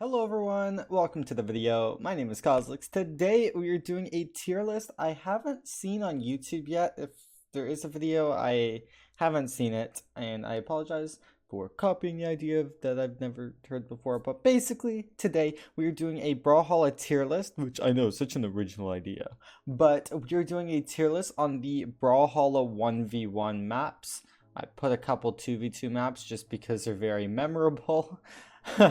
Hello everyone, welcome to the video. My name is Cosolix. Today we are doing a tier list I haven't seen on YouTube yet. If there is a video, I haven't seen it, and I apologize for copying the idea that I've never heard before. But basically, today we are doing a Brawlhalla tier list, which I know is such an original idea. But we are doing a tier list on the Brawlhalla 1v1 maps. I put a couple 2v2 maps just because they're very memorable.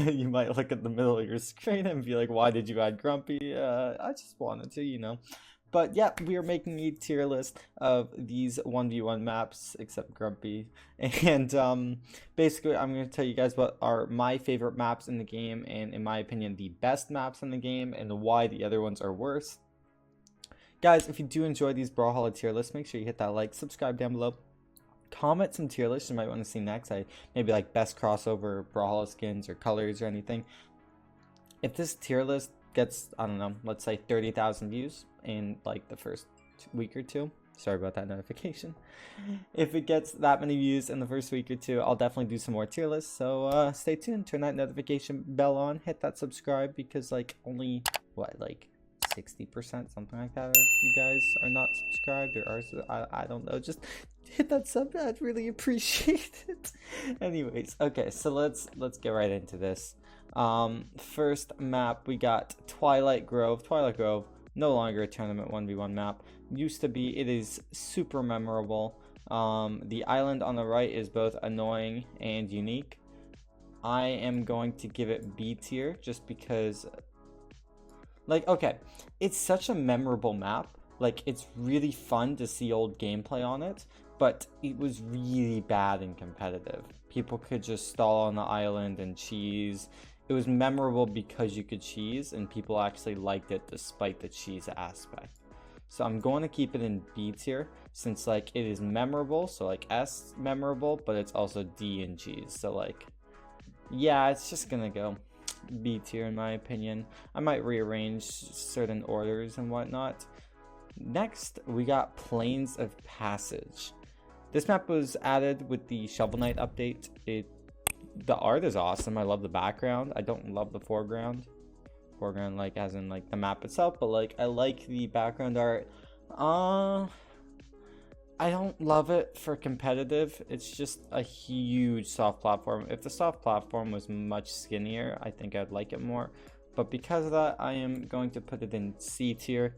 You might look at the middle of your screen and be like, why did you add Grumpy? I just wanted to. But yeah, we are making a tier list of these 1v1 maps, except Grumpy. And basically, I'm going to tell you guys what are my favorite maps in the game, and in my opinion, the best maps in the game, and why the other ones are worse. Guys, if you do enjoy these Brawlhalla tier lists, make sure you hit that like, subscribe down below. Comment some tier lists you might want to see next. Maybe like best crossover Brawlhalla skins or colors or anything. If this tier list gets, I don't know, let's say 30,000 views in like the first week or two. Sorry about that notification. If it gets that many views in the first week or two, I'll definitely do some more tier lists. So stay tuned, turn that notification bell on, hit that subscribe, because like only what, like 60%, something like that, if you guys are not subscribed or are, I don't know, just hit that sub. I'd really appreciate it. Anyways, okay, so let's get right into this. First map, we got Twilight Grove. Twilight Grove, no longer a tournament 1v1 map. Used to be. It is super memorable. The island on the right is both annoying and unique. I am going to give it B tier just because, like, okay, it's such a memorable map. Like, it's really fun to see old gameplay on it, but it was really bad and competitive. People could just stall on the island and cheese. It was memorable because you could cheese, and people actually liked it despite the cheese aspect. So I'm going to keep it in B tier, since like it is memorable, so like S memorable, but it's also D in cheese. So like, yeah, it's just gonna go B tier in my opinion. I might rearrange certain orders and whatnot. Next, we got Plains of Passage. This map was added with the Shovel Knight update. The art is awesome. I love the background. I don't love the foreground. Foreground, like as in like the map itself, but like I like the background art. I don't love it for competitive. It's just a huge soft platform. If the soft platform was much skinnier, I think I'd like it more. But because of that, I am going to put it in C tier.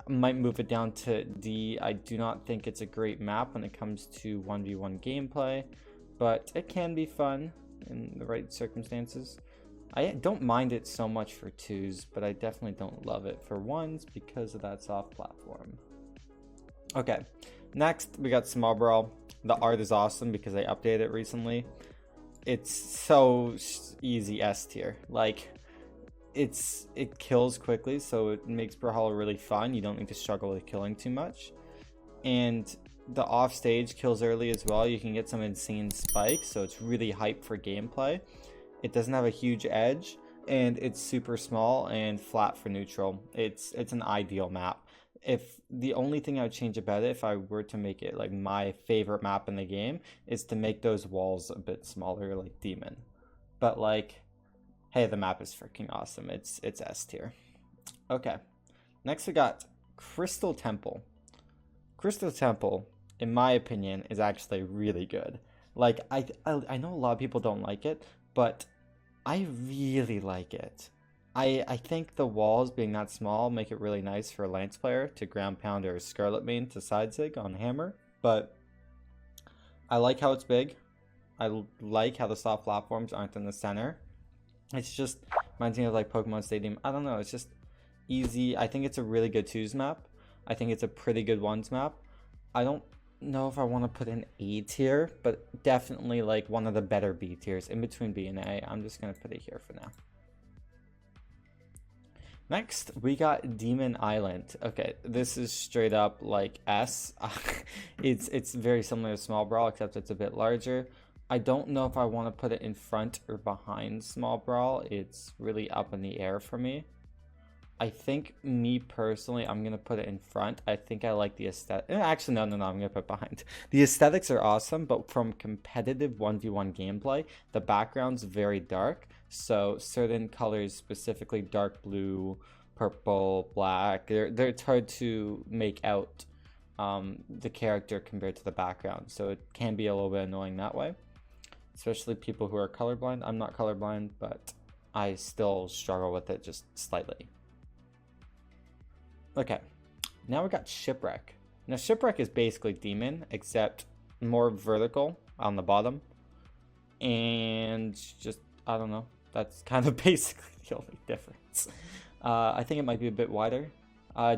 I might move it down to D. I do not think it's a great map when it comes to 1v1 gameplay, but it can be fun in the right circumstances. I don't mind it so much for 2s, but I definitely don't love it for 1s because of that soft platform. Okay, next we got Small Brawl. The art is awesome because I updated it recently. It's so easy S tier. Like, it kills quickly, so it makes Brawlhalla really fun. You don't need to struggle with killing too much. And the offstage kills early as well. You can get some insane spikes, so it's really hyped for gameplay. It doesn't have a huge edge, and it's super small and flat for neutral. It's an ideal map. If the only thing I would change about it, if I were to make it like my favorite map in the game, is to make those walls a bit smaller, like Demon. But like, hey, the map is freaking awesome. It's S tier. Okay, next we got Crystal Temple. Crystal Temple, in my opinion, is actually really good. Like, I know a lot of people don't like it, but I really like it. I think the walls being that small make it really nice for a Lance player to ground pound or Scarlet main to side zig on hammer, but I like how it's big. I like how the soft platforms aren't in the center. It's just reminds me of like Pokemon Stadium. I don't know, it's just easy. I think it's a really good 2s map. I think it's a pretty good 1s map. I don't know if I want to put an A tier, but definitely like one of the better B tiers, in between B and A. I'm just gonna put it here for now. Next, we got Demon Island. Okay, this is straight up like S. It's very similar to Small Brawl, except it's a bit larger. I don't know if I want to put it in front or behind Small Brawl. It's really up in the air for me. I think, me personally, I'm going to put it in front. I think I like the aesthetic. Actually, no, I'm going to put it behind. The aesthetics are awesome, but from competitive 1v1 gameplay, the background's very dark. So certain colors, specifically dark blue, purple, black, it's hard to make out the character compared to the background. So it can be a little bit annoying that way, especially people who are colorblind. I'm not colorblind, but I still struggle with it just slightly. Okay, now we got Shipwreck. Now Shipwreck is basically Demon, except more vertical on the bottom. And just, I don't know, that's kind of basically the only difference. I think it might be a bit wider.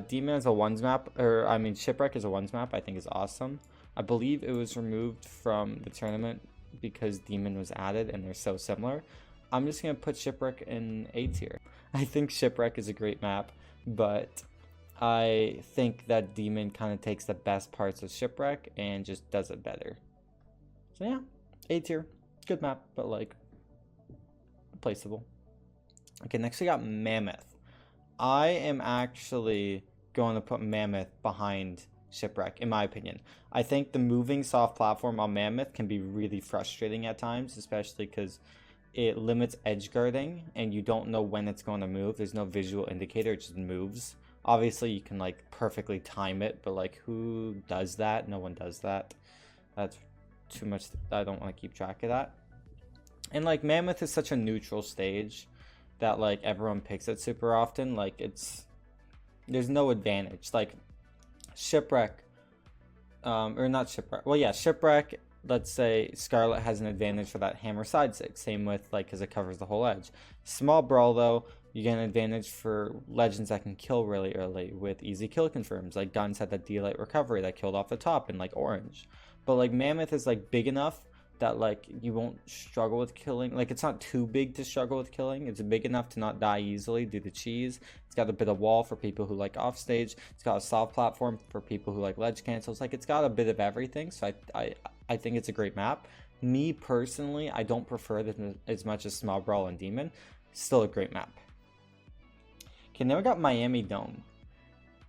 Demon is a ones map, or I mean Shipwreck is a ones map, I think is awesome. I believe it was removed from the tournament because Demon was added and they're so similar. I'm just going to put Shipwreck in A tier. I think Shipwreck is a great map, but I think that Demon kind of takes the best parts of Shipwreck and just does it better. So yeah, A tier. Good map, but like replaceable. Okay, next we got Mammoth. I am actually going to put Mammoth behind Shipwreck, in my opinion. I think the moving soft platform on Mammoth can be really frustrating at times, especially because it limits edge guarding and you don't know when it's going to move. There's no visual indicator, it just moves. Obviously you can like perfectly time it, but like who does that? No one does that. That's too much. I don't want to keep track of that. And like Mammoth is such a neutral stage that like everyone picks it super often. Like there's no advantage. Like Shipwreck, or not Shipwreck. Well, yeah, Shipwreck. Let's say Scarlet has an advantage for that hammer side stick. Same with like because it covers the whole edge. Small Brawl though, you get an advantage for legends that can kill really early with easy kill confirms. Like Guns had that D-Light recovery that killed off the top in like orange. But like Mammoth is like big enough that like you won't struggle with killing. Like it's not too big to struggle with killing. It's big enough to not die easily due to cheese. It's got a bit of wall for people who like off stage. It's got a soft platform for people who like ledge cancels. Like it's got a bit of everything. So I think it's a great map. Me personally, I don't prefer it as much as Small Brawl and Demon. Still a great map. Okay, now we got Miami Dome.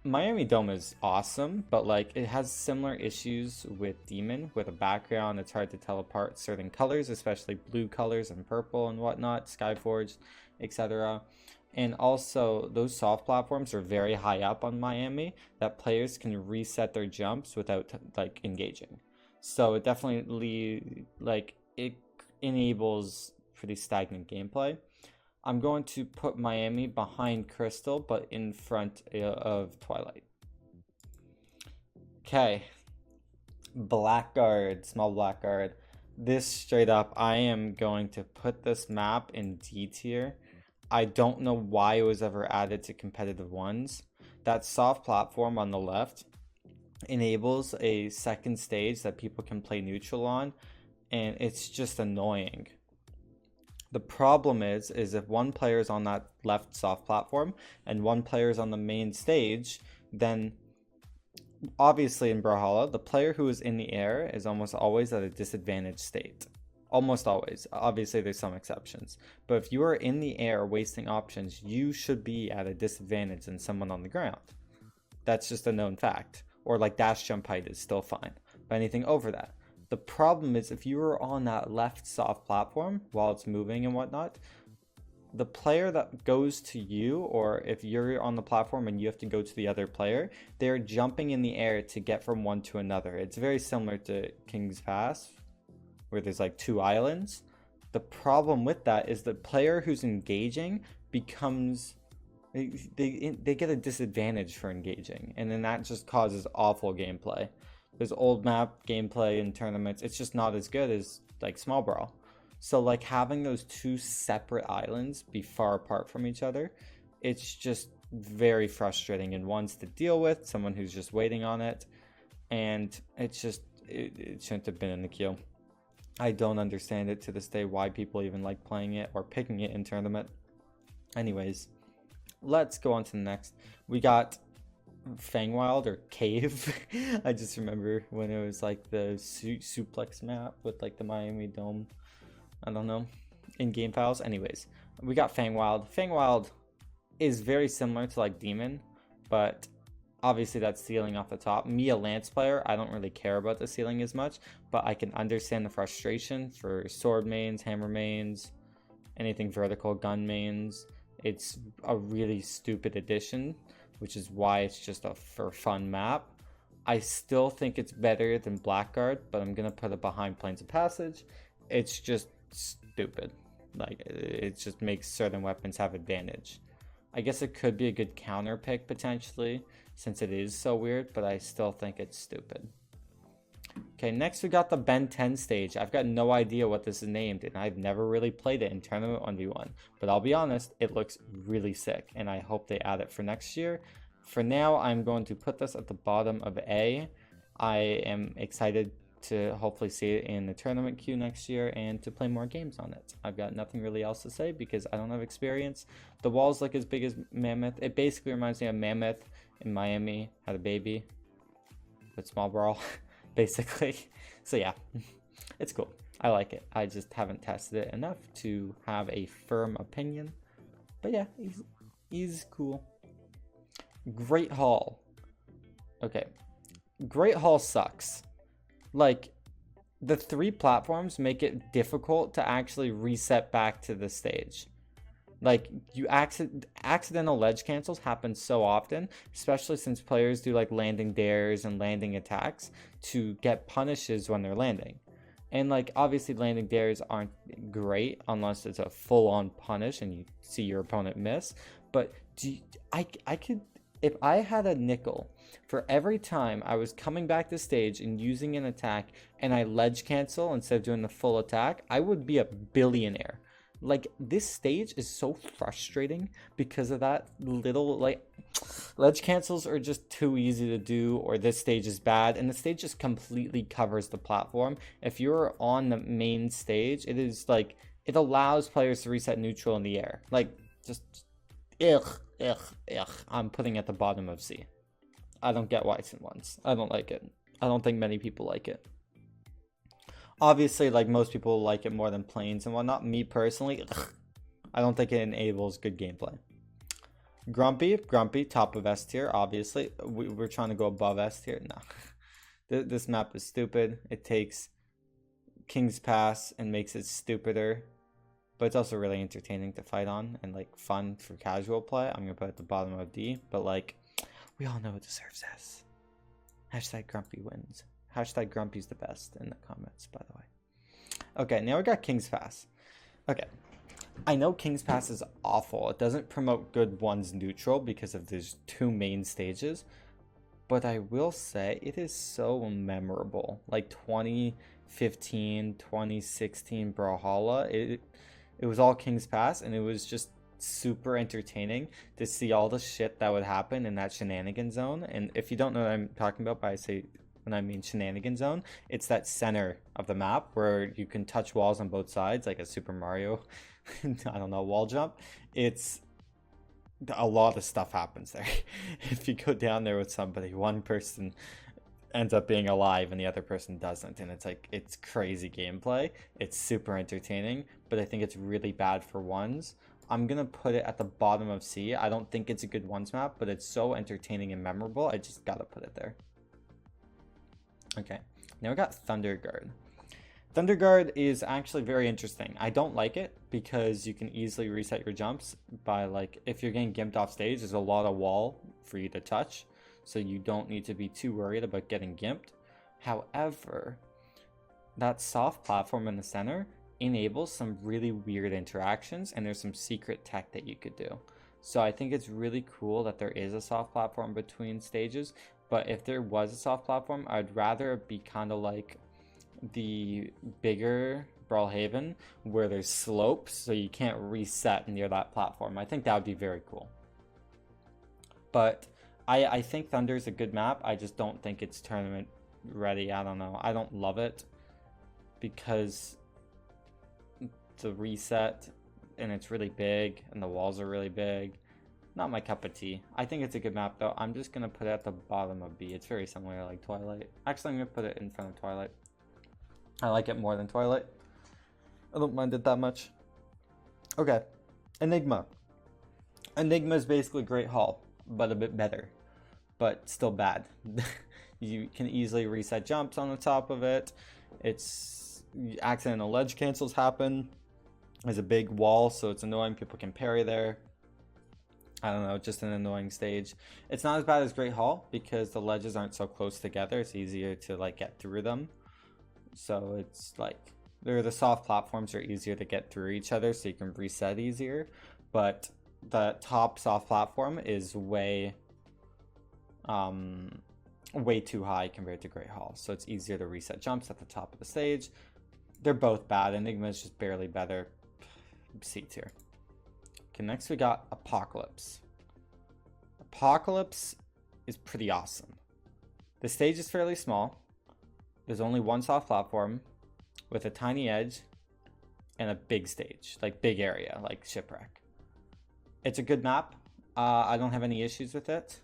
Miami Dome is awesome, but like it has similar issues with Demon. With a background, it's hard to tell apart certain colors, especially blue colors and purple and whatnot, Skyforged, etc. And also, those soft platforms are very high up on Miami that players can reset their jumps without like engaging. So it definitely like it enables pretty stagnant gameplay. I'm going to put Miami behind Crystal, but in front of Twilight. Okay. Blackguard, small Blackguard. This straight up, I am going to put this map in D tier. I don't know why it was ever added to competitive ones. That soft platform on the left enables a second stage that people can play neutral on, and it's just annoying. The problem is if one player is on that left soft platform and one player is on the main stage, then obviously in Brawlhalla, the player who is in the air is almost always at a disadvantaged state. Almost always. Obviously there's some exceptions. But if you are in the air wasting options, you should be at a disadvantage than someone on the ground. That's just a known fact. Or like dash jump height is still fine. But anything over that. The problem is if you are on that left soft platform while it's moving and whatnot, the player that goes to you, or if you're on the platform and you have to go to the other player, they're jumping in the air to get from one to another. It's very similar to King's Pass, where there's like 2 islands. The problem with that is the player who's engaging becomes... They get a disadvantage for engaging, and then that just causes awful gameplay. There's old map gameplay in tournaments. It's just not as good as like Small Brawl. So like having those 2 separate islands be far apart from each other, it's just very frustrating and ones to deal with, someone who's just waiting on it, and it's just, it shouldn't have been in the queue. I don't understand it to this day why people even like playing it or picking it in tournament. Anyways, let's go on to the next. We got Fangwild or Cave. I just remember when it was like the suplex map with like the Miami Dome, I don't know, in game files. Anyways, we got Fangwild. Fangwild is very similar to like Demon, but obviously that's ceiling off the top. Me, a Lance player, I don't really care about the ceiling as much, but I can understand the frustration for sword mains, hammer mains, anything vertical gun mains. It's a really stupid addition, which is why it's just a for fun map. I still think it's better than Blackguard, but I'm gonna put it behind Plains of Passage. It's just stupid. Like, it just makes certain weapons have advantage. I guess it could be a good counter pick potentially, since it is so weird, but I still think it's stupid. Okay, next we got the Ben 10 stage. I've got no idea what this is named, and I've never really played it in Tournament 1v1. But I'll be honest, it looks really sick, and I hope they add it for next year. For now, I'm going to put this at the bottom of A. I am excited to hopefully see it in the tournament queue next year and to play more games on it. I've got nothing really else to say because I don't have experience. The walls look as big as Mammoth. It basically reminds me of Mammoth in Miami, had a baby with small Brawl, basically. So yeah, it's cool. I like it. I just haven't tested it enough to have a firm opinion. But yeah, he's cool. Great Hall. Okay. Great Hall sucks. Like, the 3 platforms make it difficult to actually reset back to the stage. Like, accidental ledge cancels happen so often, especially since players do like landing dares and landing attacks to get punishes when they're landing. And like, obviously landing dares aren't great unless it's a full-on punish and you see your opponent miss. But I could, if I had a nickel for every time I was coming back to stage and using an attack and I ledge cancel instead of doing the full attack, I would be a billionaire. Like, this stage is so frustrating because of that little, like, ledge cancels are just too easy to do, or this stage is bad, and the stage just completely covers the platform. If you're on the main stage, it is like, it allows players to reset neutral in the air. Like, just, ugh. I'm putting it at the bottom of C. I don't get why it's in ones. I don't like it. I don't think many people like it. Obviously, like, most people like it more than Plains and whatnot. Me personally, I don't think it enables good gameplay. Grumpy, top of S tier, obviously. We're trying to go above S tier. No. This map is stupid. It takes King's Pass and makes it stupider. But it's also really entertaining to fight on and, like, fun for casual play. I'm going to put it at the bottom of D. But, like, we all know it deserves S. Hashtag Grumpy wins. Hashtag Grumpy's the best in the comments, by the way. Okay, now we got King's Pass. Okay. I know King's Pass is awful. It doesn't promote good ones neutral because of these 2 main stages. But I will say it is so memorable. Like 2015, 2016 Brawlhalla. It was all King's Pass, and it was just super entertaining to see all the shit that would happen in that shenanigan zone. And if you don't know what I'm talking about by when I mean shenanigan zone, it's that center of the map where you can touch walls on both sides, like a Super Mario, I don't know, wall jump. It's a lot of stuff happens there. If you go down there with somebody, one person ends up being alive and the other person doesn't, and it's like, it's crazy gameplay. It's super entertaining, but I think it's really bad for ones. I'm gonna put it at the bottom of C. I don't think it's a good ones map, but it's so entertaining and memorable, I just gotta put it there. Okay, now we got Thunderguard. Thunderguard is actually very interesting. I don't like it because you can easily reset your jumps by, like, if you're getting gimped off stage, there's a lot of wall for you to touch, so you don't need to be too worried about getting gimped. However, that soft platform in the center enables some really weird interactions, and there's some secret tech that you could do. So I think it's really cool that there is a soft platform between stages. But if there was a soft platform, I'd rather it be kind of like the bigger Brawlhaven, where there's slopes, so you can't reset near that platform. I think that would be very cool. But I think Thunder is a good map. I just don't think it's tournament ready. I don't know. I don't love it because the reset, and it's really big, and the walls are really big. Not my cup of tea. I think it's a good map, though. I'm just going to put it at the bottom of B. It's very similar to, like, Twilight. Actually, I'm going to put it in front of Twilight. I like it more than Twilight. I don't mind it that much. Okay. Enigma. Enigma is basically Great Hall, but a bit better. But still bad. You can easily reset jumps on the top of it. It's accidental ledge cancels happen. There's a big wall, so it's annoying. People can parry there. I don't know, just an annoying stage. It's not as bad as Great Hall because the ledges aren't so close together. It's easier to like get through them. So it's like the soft platforms are easier to get through each other, so you can reset easier. But the top soft platform is way too high compared to Great Hall, so it's easier to reset jumps at the top of the stage. They're both bad. Enigma is just barely better. C tier. Okay, next we got Apocalypse. Apocalypse is pretty awesome. The stage is fairly small. There's only one soft platform with a tiny edge and a big stage, like big area, like Shipwreck. It's a good map. I don't have any issues with it.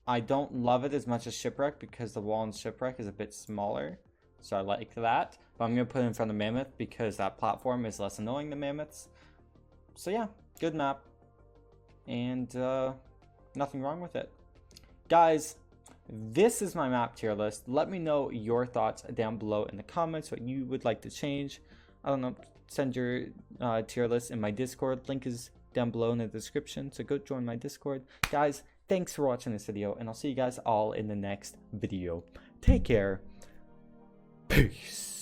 I don't love it as much as Shipwreck because the wall in Shipwreck is a bit smaller, so I like that. But I'm going to put it in front of Mammoth because that platform is less annoying than Mammoth's. So yeah, good map, and nothing wrong with it. Guys, this is my map tier list. Let me know your thoughts down below in the comments, what you would like to change. I don't know, send your tier list in my Discord. Link is down below in the description, so go join my Discord. Guys, thanks for watching this video, and I'll see you guys all in the next video. Take care. Peace.